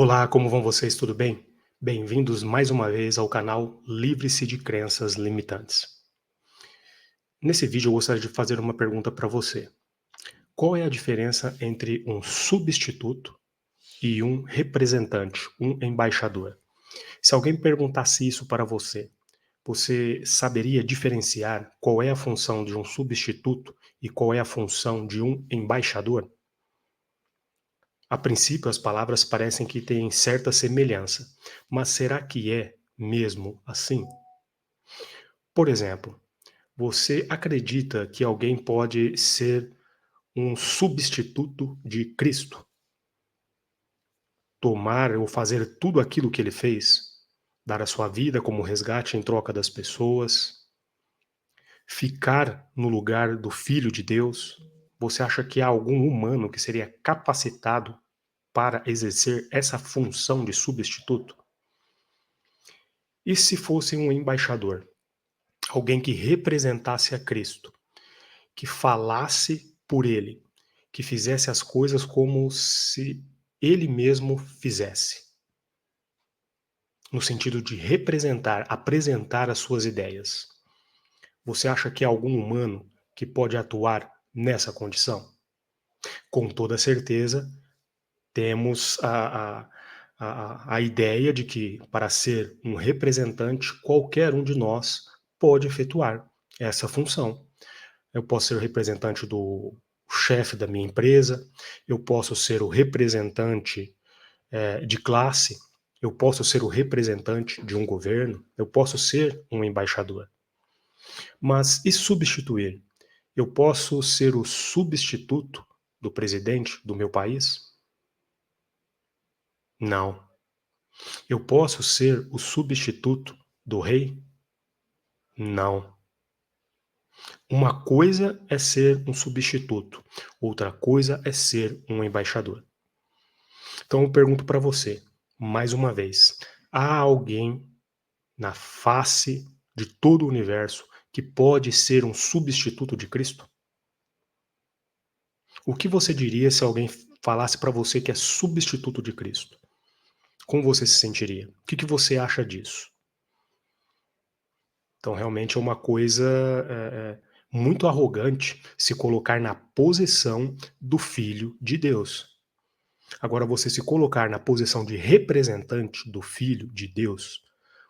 Olá, como vão vocês? Tudo bem? Bem-vindos mais uma vez ao canal Livre-se de Crenças Limitantes. Nesse vídeo eu gostaria de fazer uma pergunta para você. Qual é a diferença entre um substituto e um representante, um embaixador? Se alguém perguntasse isso para você, você saberia diferenciar qual é a função de um substituto e qual é a função de um embaixador? A princípio, as palavras parecem que têm certa semelhança, mas será que é mesmo assim? Por exemplo, você acredita que alguém pode ser um substituto de Cristo? Tomar ou fazer tudo aquilo que ele fez? Dar a sua vida como resgate em troca das pessoas? Ficar no lugar do Filho de Deus? Você acha que há algum humano que seria capacitado para exercer essa função de substituto? E se fosse um embaixador? Alguém que representasse a Cristo, que falasse por ele, que fizesse as coisas como se ele mesmo fizesse, no sentido de representar, apresentar as suas ideias. Você acha que há algum humano que pode atuar nessa condição? Com toda certeza, temos a ideia de que, para ser um representante, qualquer um de nós pode efetuar essa função. Eu posso ser o representante do chefe da minha empresa, eu posso ser o representante de classe, eu posso ser o representante de um governo, eu posso ser um embaixador. Mas e substituir? Eu posso ser o substituto do presidente do meu país? Não. Eu posso ser o substituto do rei? Não. Uma coisa é ser um substituto, outra coisa é ser um embaixador. Então eu pergunto para você, mais uma vez: há alguém na face de todo o universo que pode ser um substituto de Cristo? O que você diria se alguém falasse para você que é substituto de Cristo? Como você se sentiria? O que você acha disso? Então realmente é uma coisa muito arrogante se colocar na posição do Filho de Deus. Agora, você se colocar na posição de representante do Filho de Deus,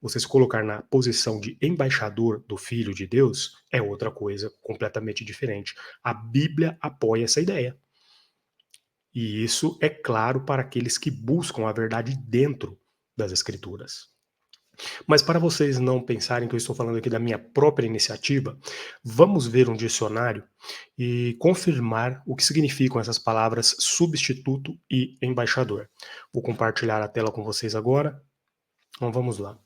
você se colocar na posição de embaixador do Filho de Deus, é outra coisa completamente diferente. A Bíblia apoia essa ideia. E isso é claro para aqueles que buscam a verdade dentro das Escrituras. Mas para vocês não pensarem que eu estou falando aqui da minha própria iniciativa, vamos ver um dicionário e confirmar o que significam essas palavras substituto e embaixador. Vou compartilhar a tela com vocês agora. Então vamos lá.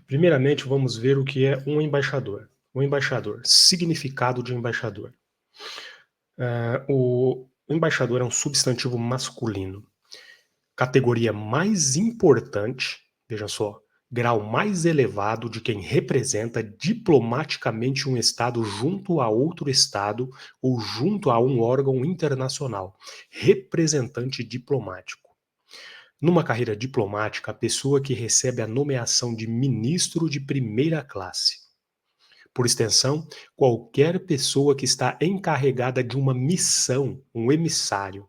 Primeiramente, vamos ver o que é um embaixador. O embaixador, significado de embaixador. O embaixador é um substantivo masculino. Categoria mais importante, veja só, grau mais elevado de quem representa diplomaticamente um Estado junto a outro Estado ou junto a um órgão internacional. Representante diplomático. Numa carreira diplomática, a pessoa que recebe a nomeação de ministro de primeira classe. Por extensão, qualquer pessoa que está encarregada de uma missão, um emissário.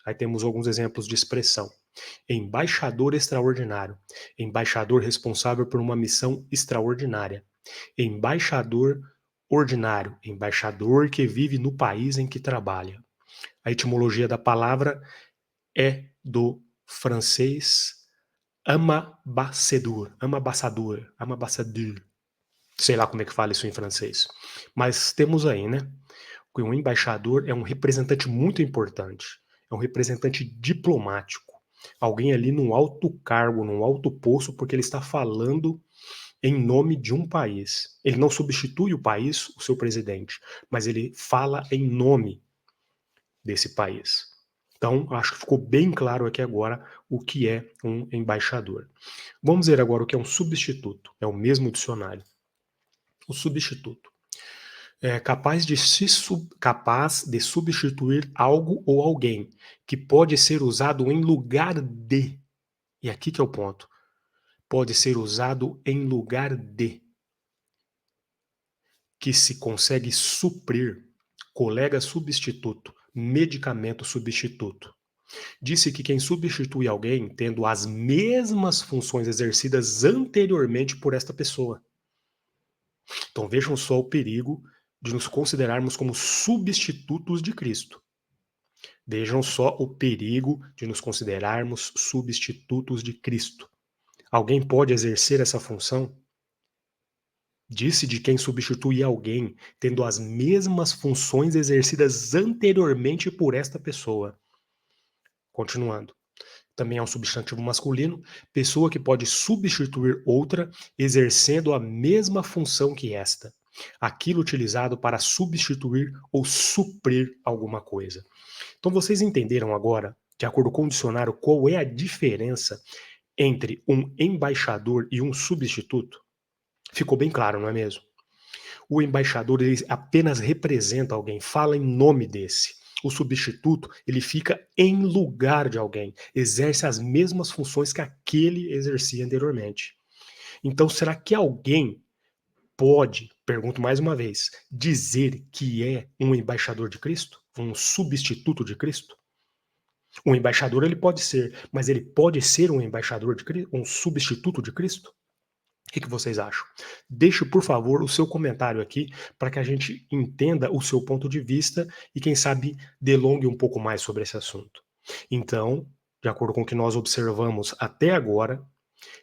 Aí temos alguns exemplos de expressão. Embaixador extraordinário, embaixador responsável por uma missão extraordinária. Embaixador ordinário, embaixador que vive no país em que trabalha. A etimologia da palavra é do francês ambassadeur, sei lá como é que fala isso em francês. Mas temos aí, né? Que um embaixador é um representante muito importante, é um representante diplomático, alguém ali num alto cargo, num alto posto, porque ele está falando em nome de um país. Ele não substitui o país, o seu presidente, mas ele fala em nome desse país. Então, acho que ficou bem claro aqui agora o que é um embaixador. Vamos ver agora o que é um substituto. É o mesmo dicionário. O substituto é capaz de substituir algo ou alguém, que pode ser usado em lugar de E aqui que é o ponto. Pode ser usado em lugar de, que se consegue suprir, colega substituto, medicamento substituto. Disse que quem substitui alguém tendo as mesmas funções exercidas anteriormente por esta pessoa. Então vejam só o perigo de nos considerarmos como substitutos de Cristo. Vejam só o perigo de nos considerarmos substitutos de Cristo. Alguém pode exercer essa função? Disse de quem substitui alguém, tendo as mesmas funções exercidas anteriormente por esta pessoa. Continuando. Também é um substantivo masculino, pessoa que pode substituir outra, exercendo a mesma função que esta. Aquilo utilizado para substituir ou suprir alguma coisa. Então vocês entenderam agora, de acordo com o dicionário, qual é a diferença entre um embaixador e um substituto? Ficou bem claro, não é mesmo? O embaixador ele apenas representa alguém, fala em nome desse. O substituto, ele fica em lugar de alguém, exerce as mesmas funções que aquele exercia anteriormente. Então, será que alguém pode, pergunto mais uma vez, dizer que é um embaixador de Cristo? Um substituto de Cristo? Um embaixador ele pode ser, mas ele pode ser um embaixador de Cristo, um substituto de Cristo? O que vocês acham? Deixe, por favor, o seu comentário aqui para que a gente entenda o seu ponto de vista e, quem sabe, delongue um pouco mais sobre esse assunto. Então, de acordo com o que nós observamos até agora,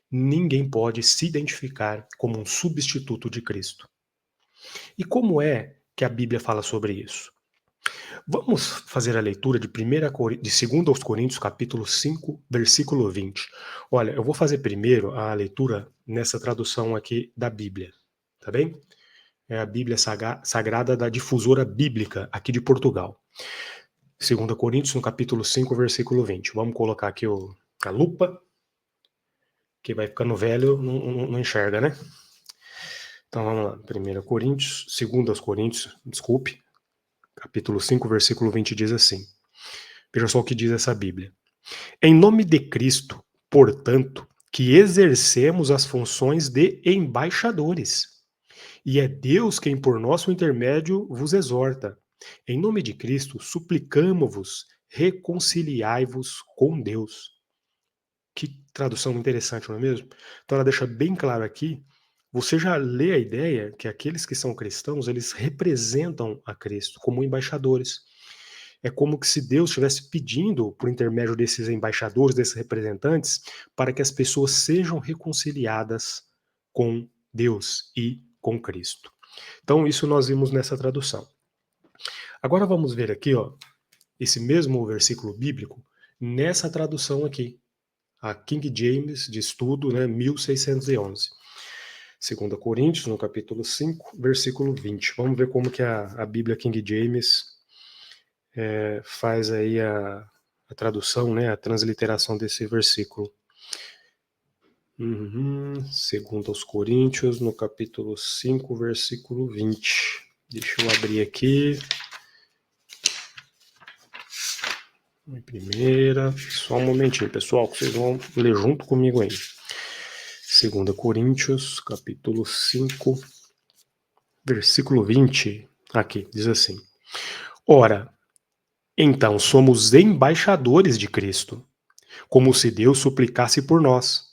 ninguém pode se identificar como um substituto de Cristo. E como é que a Bíblia fala sobre isso? Vamos fazer a leitura de 2 aos Coríntios, capítulo 5, versículo 20. Olha, eu vou fazer primeiro a leitura nessa tradução aqui da Bíblia, tá bem? É a Bíblia Sagrada da Difusora Bíblica, aqui de Portugal. 2 Coríntios, no capítulo 5, versículo 20. Vamos colocar aqui a lupa, que vai ficando velho, não enxerga, né? Então vamos lá, 2 Coríntios, 2 Coríntios, desculpe, capítulo 5, versículo 20 diz assim. Veja só o que diz essa Bíblia. Em nome de Cristo, portanto, que exercemos as funções de embaixadores. E é Deus quem por nosso intermédio vos exorta. Em nome de Cristo, suplicamo-vos, reconciliai-vos com Deus. Que tradução interessante, não é mesmo? Então ela deixa bem claro aqui, você já lê a ideia que aqueles que são cristãos, eles representam a Cristo como embaixadores. É como que se Deus estivesse pedindo, por intermédio desses embaixadores, desses representantes, para que as pessoas sejam reconciliadas com Deus e com Cristo. Então, isso nós vimos nessa tradução. Agora vamos ver aqui, ó, esse mesmo versículo bíblico, nessa tradução aqui, a King James de estudo, né, 1611. 2 Coríntios, no capítulo 5, versículo 20. Vamos ver como que a Bíblia King James faz aí a tradução, né, a transliteração desse versículo. 2 aos Coríntios, no capítulo 5, versículo 20. Deixa eu abrir aqui. Primeira, só um momentinho, pessoal, que vocês vão ler junto comigo aí. 2 Coríntios, capítulo 5, versículo 20. Aqui, diz assim. Ora, então somos embaixadores de Cristo, como se Deus suplicasse por nós.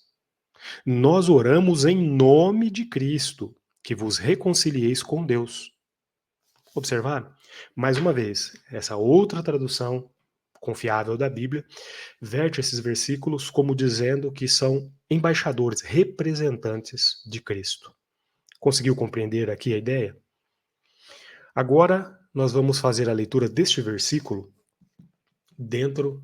Nós oramos em nome de Cristo, que vos reconcilieis com Deus. Observaram? Mais uma vez, essa outra tradução confiável da Bíblia verte esses versículos como dizendo que são embaixadores, representantes de Cristo. Conseguiu compreender aqui a ideia? Agora nós vamos fazer a leitura deste versículo dentro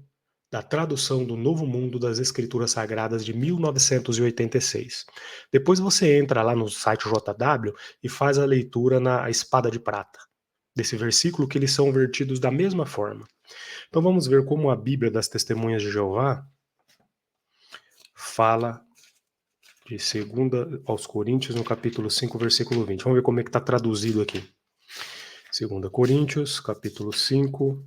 da tradução do Novo Mundo das Escrituras Sagradas de 1986. Depois você entra lá no site JW e faz a leitura na Espada de Prata, desse versículo, que eles são vertidos da mesma forma. Então vamos ver como a Bíblia das Testemunhas de Jeová fala de 2 aos Coríntios, no capítulo 5, versículo 20. Vamos ver como é que está traduzido aqui. 2 Coríntios, capítulo 5,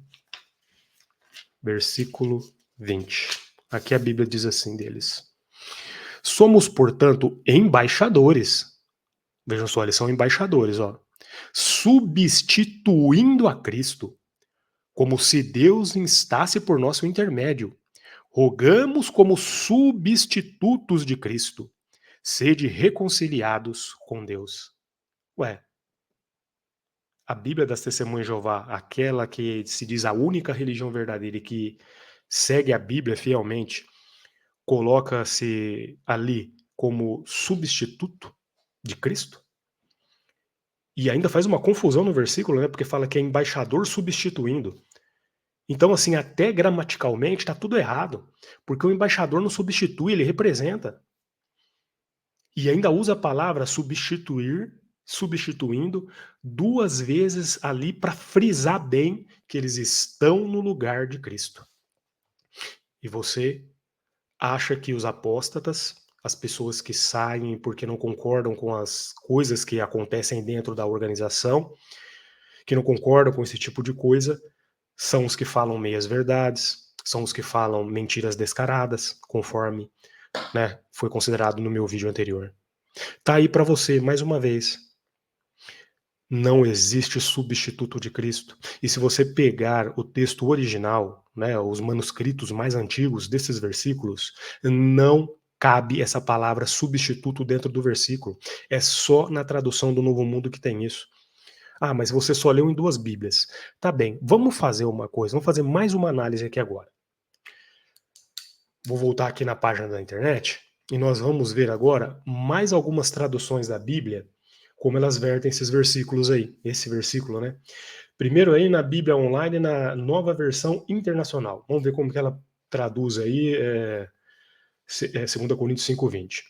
versículo 20. Aqui a Bíblia diz assim deles: somos, portanto, embaixadores. Vejam só, eles são embaixadores, ó. Substituindo a Cristo, como se Deus instasse por nosso intermédio. Rogamos como substitutos de Cristo. Sede reconciliados com Deus. Ué, a Bíblia das Testemunhas de Jeová, aquela que se diz a única religião verdadeira e que segue a Bíblia fielmente, coloca-se ali como substituto de Cristo? E ainda faz uma confusão no versículo, né? Porque fala que é embaixador substituindo. Então, assim, até gramaticalmente está tudo errado, porque o embaixador não substitui, ele representa. E ainda usa a palavra substituir, substituindo, duas vezes ali para frisar bem que eles estão no lugar de Cristo. E você acha que os apóstatas, as pessoas que saem porque não concordam com as coisas que acontecem dentro da organização, que não concordam com esse tipo de coisa, são os que falam meias verdades, são os que falam mentiras descaradas, conforme, né, foi considerado no meu vídeo anterior. Tá aí para você, mais uma vez. Não existe substituto de Cristo. E se você pegar o texto original, né, os manuscritos mais antigos desses versículos, não cabe essa palavra substituto dentro do versículo. É só na tradução do Novo Mundo que tem isso. Ah, mas você só leu em duas Bíblias. Tá bem, vamos fazer uma coisa, vamos fazer mais uma análise aqui agora. Vou voltar aqui na página da internet e nós vamos ver agora mais algumas traduções da Bíblia, como elas vertem esses versículos aí. Esse versículo, né? Primeiro aí na Bíblia Online, na Nova Versão Internacional. Vamos ver como que ela traduz aí, 2 Coríntios 5:20.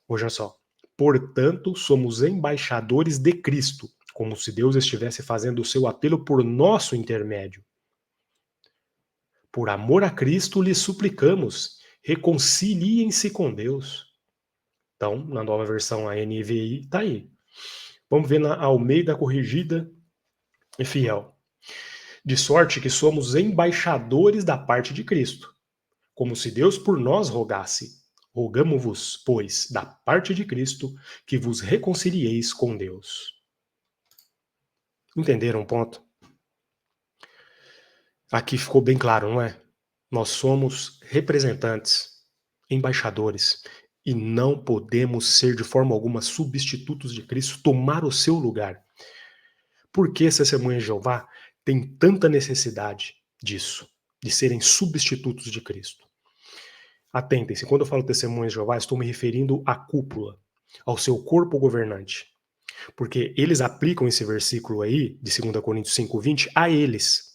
Veja só. Portanto, somos embaixadores de Cristo, como se Deus estivesse fazendo o seu apelo por nosso intermédio. Por amor a Cristo, lhes suplicamos, reconciliem-se com Deus. Então, na nova versão, a NVI, está aí. Vamos ver na Almeida Corrigida e Fiel. De sorte que somos embaixadores da parte de Cristo, como se Deus por nós rogasse. Rogamo-vos, pois, da parte de Cristo, que vos reconcilieis com Deus. Entenderam o ponto? Aqui ficou bem claro, não é? Nós somos representantes, embaixadores, e não podemos ser de forma alguma substitutos de Cristo, tomar o seu lugar. Por que as testemunhas de Jeová têm tanta necessidade disso, de serem substitutos de Cristo? Atentem-se, quando eu falo testemunhas de Jeová, estou me referindo à cúpula, ao seu corpo governante. Porque eles aplicam esse versículo aí, de 2 Coríntios 5:20, a eles.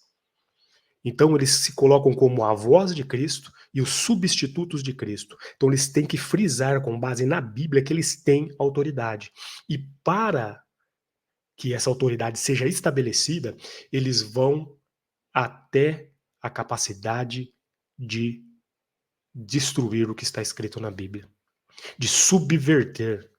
Então eles se colocam como a voz de Cristo e os substitutos de Cristo. Então eles têm que frisar com base na Bíblia que eles têm autoridade. E para que essa autoridade seja estabelecida, eles vão até a capacidade de destruir o que está escrito na Bíblia, de subverter,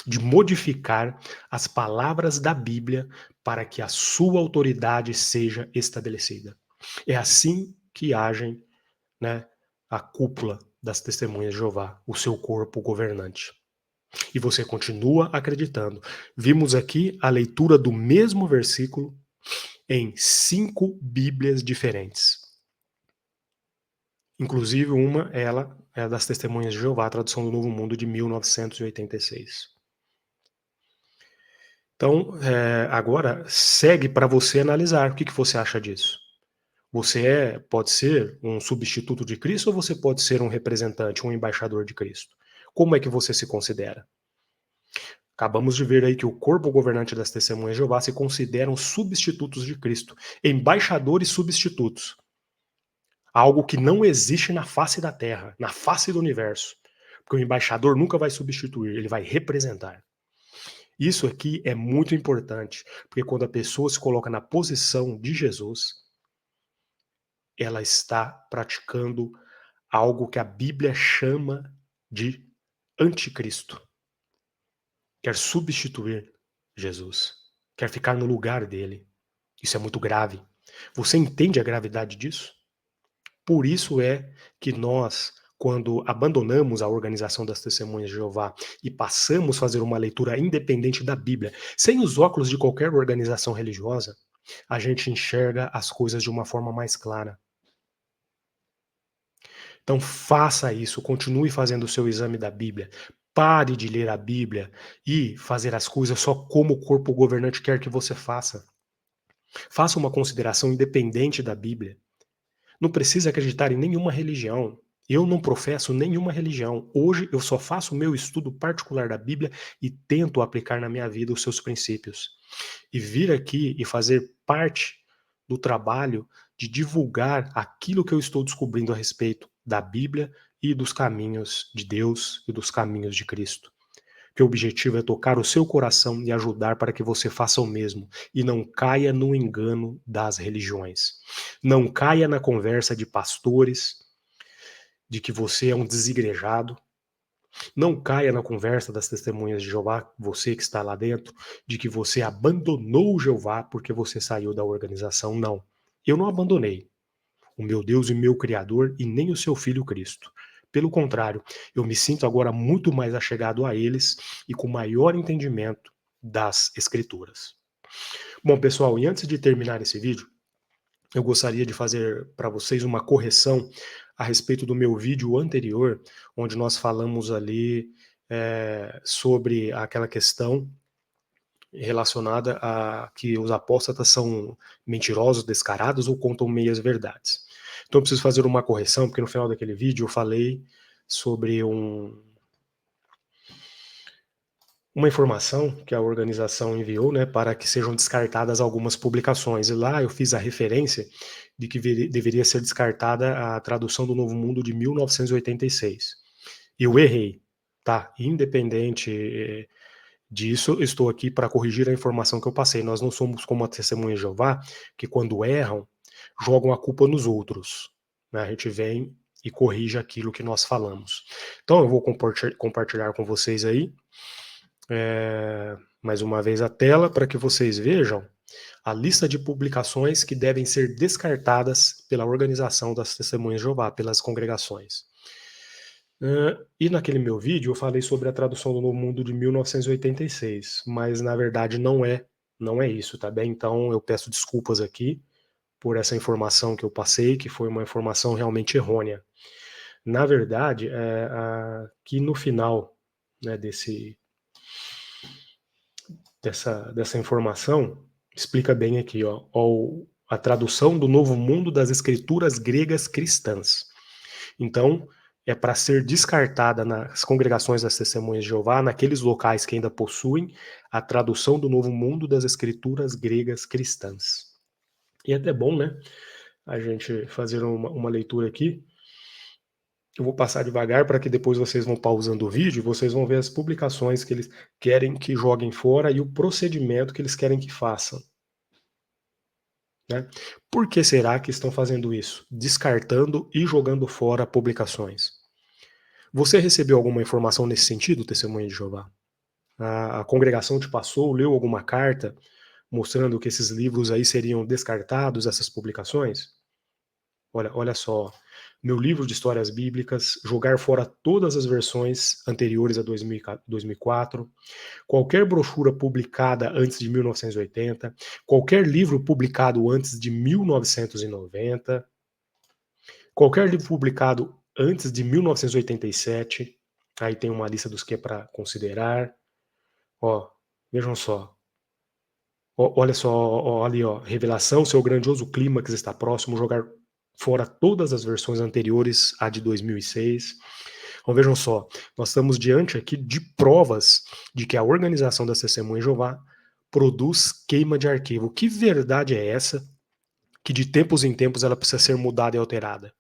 de modificar as palavras da Bíblia para que a sua autoridade seja estabelecida. É assim que agem, né, a cúpula das testemunhas de Jeová, o seu corpo governante. E você continua acreditando. Vimos aqui a leitura do mesmo versículo em 5 Bíblias diferentes. Inclusive ela é das Testemunhas de Jeová, a tradução do Novo Mundo de 1986. Então, agora segue para você analisar. O que você acha disso? Você pode ser um substituto de Cristo ou você pode ser um representante, um embaixador de Cristo? Como é que você se considera? Acabamos de ver aí que o corpo governante das Testemunhas de Jeová se consideram substitutos de Cristo, embaixadores substitutos. Algo que não existe na face da Terra, na face do universo. Porque o embaixador nunca vai substituir, ele vai representar. Isso aqui é muito importante, porque quando a pessoa se coloca na posição de Jesus, ela está praticando algo que a Bíblia chama de anticristo. Quer substituir Jesus, quer ficar no lugar dele. Isso é muito grave. Você entende a gravidade disso? Por isso é que nós, quando abandonamos a organização das Testemunhas de Jeová e passamos a fazer uma leitura independente da Bíblia, sem os óculos de qualquer organização religiosa, a gente enxerga as coisas de uma forma mais clara. Então faça isso, continue fazendo o seu exame da Bíblia. Pare de ler a Bíblia e fazer as coisas só como o corpo governante quer que você faça. Faça uma consideração independente da Bíblia. Não precisa acreditar em nenhuma religião. Eu não professo nenhuma religião. Hoje eu só faço o meu estudo particular da Bíblia e tento aplicar na minha vida os seus princípios. E vir aqui e fazer parte do trabalho de divulgar aquilo que eu estou descobrindo a respeito da Bíblia e dos caminhos de Deus e dos caminhos de Cristo. Que o objetivo é tocar o seu coração e ajudar para que você faça o mesmo e não caia no engano das religiões. Não caia na conversa de pastores de que você é um desigrejado. Não caia na conversa das testemunhas de Jeová, você que está lá dentro, de que você abandonou Jeová porque você saiu da organização. Não. Eu não abandonei o meu Deus e meu Criador e nem o seu Filho Cristo. Pelo contrário, eu me sinto agora muito mais achegado a eles e com maior entendimento das Escrituras. Bom, pessoal, e antes de terminar esse vídeo, eu gostaria de fazer para vocês uma correção a respeito do meu vídeo anterior, onde nós falamos ali sobre aquela questão relacionada a que os apóstatas são mentirosos, descarados ou contam meias verdades. Então eu preciso fazer uma correção, porque no final daquele vídeo eu falei sobre uma informação que a organização enviou, né, para que sejam descartadas algumas publicações. E lá eu fiz a referência de que deveria ser descartada a tradução do Novo Mundo de 1986. Eu errei, tá? Independente disso, estou aqui para corrigir a informação que eu passei. Nós não somos como a Testemunha de Jeová, que quando erram, jogam a culpa nos outros, né? A gente vem e corrige aquilo que nós falamos. Então eu vou compartilhar com vocês aí mais uma vez a tela para que vocês vejam a lista de publicações que devem ser descartadas pela organização das Testemunhas de Jeová, pelas congregações. E naquele meu vídeo eu falei sobre a tradução do Novo Mundo de 1986, mas na verdade não é isso, tá bem? Então eu peço desculpas aqui por essa informação que eu passei, que foi uma informação realmente errônea. Na verdade, aqui no final, né, dessa informação, explica bem aqui, ó, a tradução do Novo Mundo das Escrituras Gregas Cristãs. Então, é para ser descartada nas congregações das Testemunhas de Jeová, naqueles locais que ainda possuem a tradução do Novo Mundo das Escrituras Gregas Cristãs. E é até bom, né, a gente fazer uma leitura aqui. Eu vou passar devagar para que depois vocês vão pausando o vídeo e vocês vão ver as publicações que eles querem que joguem fora e o procedimento que eles querem que façam. Né? Por que será que estão fazendo isso? Descartando e jogando fora publicações. Você recebeu alguma informação nesse sentido, Testemunha de Jeová? A congregação te passou, leu alguma carta mostrando que esses livros aí seriam descartados, essas publicações? Olha só, meu livro de histórias bíblicas, jogar fora todas as versões anteriores a 2004, qualquer brochura publicada antes de 1980, qualquer livro publicado antes de 1990, qualquer livro publicado antes de 1987, aí tem uma lista dos que é para considerar. Ó, vejam só. Olha só, ó, ali, ó, revelação, seu grandioso clímax está próximo, jogar fora todas as versões anteriores à de 2006. Então vejam só, nós estamos diante aqui de provas de que a organização das Testemunhas de Jeová produz queima de arquivo. Que verdade é essa que de tempos em tempos ela precisa ser mudada e alterada?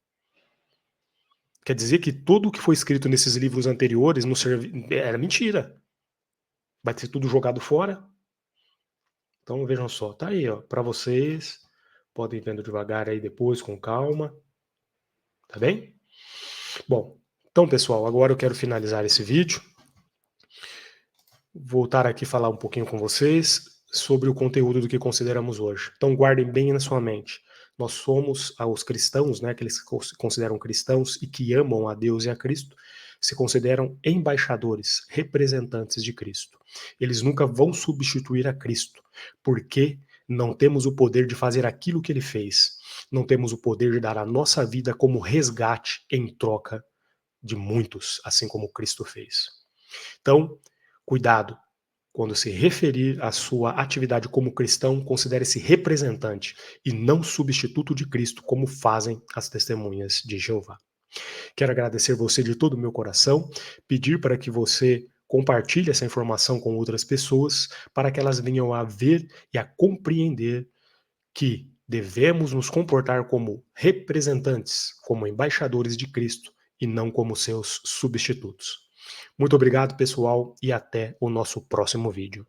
Quer dizer que tudo o que foi escrito nesses livros anteriores não era mentira. Vai ser tudo jogado fora? Então vejam só, tá aí, ó, para vocês. Podem vendo devagar aí depois, com calma. Tá bem? Bom, então pessoal, agora eu quero finalizar esse vídeo. Voltar aqui falar um pouquinho com vocês sobre o conteúdo do que consideramos hoje. Então guardem bem na sua mente. Nós somos os cristãos, né, aqueles que se consideram cristãos e que amam a Deus e a Cristo, se consideram embaixadores, representantes de Cristo. Eles nunca vão substituir a Cristo, porque não temos o poder de fazer aquilo que ele fez. Não temos o poder de dar a nossa vida como resgate em troca de muitos, assim como Cristo fez. Então, cuidado. Quando se referir à sua atividade como cristão, considere-se representante e não substituto de Cristo, como fazem as testemunhas de Jeová. Quero agradecer você de todo o meu coração, pedir para que você compartilhe essa informação com outras pessoas, para que elas venham a ver e a compreender que devemos nos comportar como representantes, como embaixadores de Cristo e não como seus substitutos. Muito obrigado, pessoal, e até o nosso próximo vídeo.